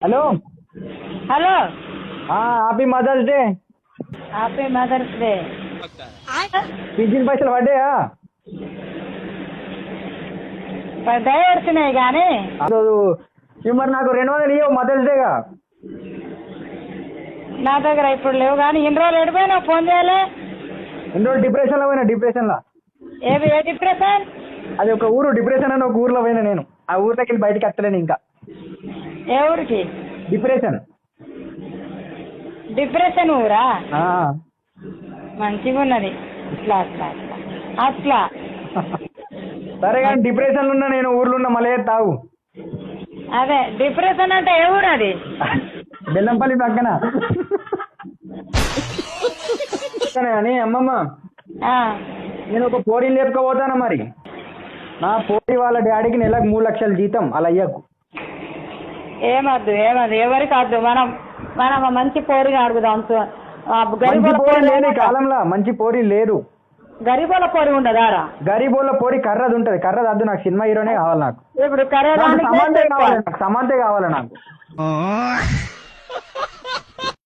Hello hello हाँ happy mother's day happy mother's day pension పైసలు పడ్డాయా దయ వచ్చినాయి కానీ మరి నాకు 200 ఇవ్వవు మదర్స్ డేగా నా దగ్గర ఇప్పుడు లేవు కానీ ఇన్ని రోజులు ఎడిపోయినా ఫోన్ చేయలే ఇన్ని రోజులు డిప్రెషన్లో పోయినా డిప్రెషన్లో ఏది ఏ డిప్రెషన్ అది ఒక ఊరు డిప్రెషన్ అని ఒక ఊర్లో పోయినా నేను ఆ ఊర్లోకి వెళ్ళి బయటకి వస్తలేను ఇంకా ఏ ఊరికి డిప్రెషన్ డిప్రెషన్ ఊరా ఆ. మంచిగా ఉన్నది అట్లా అట్లా అట్లా అట్లా సరే కానీ డిప్రెషన్లో ఉన్నా నేను ఊర్లో ఉన్నా మళ్ళీ తావు అదే డిప్రెషన్ అంటే ఏ ఊరు అది బెల్లంపల్లి పక్కన అని అమ్మమ్మ ఆ, నేను ఒక పోరీని లేపుకపోతాను మరి నా పోరీ వాళ్ళ డాడీకి నెలకు 3 లక్షల జీతం అలా అయ్యకు ఏమద్దు ఏమద్దు ఎవరికి వద్దు మనం మనం మంచి పోరిగా అడుగుదాం మంచి పోరీ లేదు ఈ కాలంలో మంచి పోరీ లేదు గరీబుల పోరి ఉండదారా గరీబోళ్ళ పోరీ కర్రది ఉంటది కర్రది వద్దు నాకు సినిమా హీరోనే కావాలి నాకు ఇప్పుడు నాకు సమంతే కరేదానికి కావాలి నాకు సమంతే కావాలి నాకు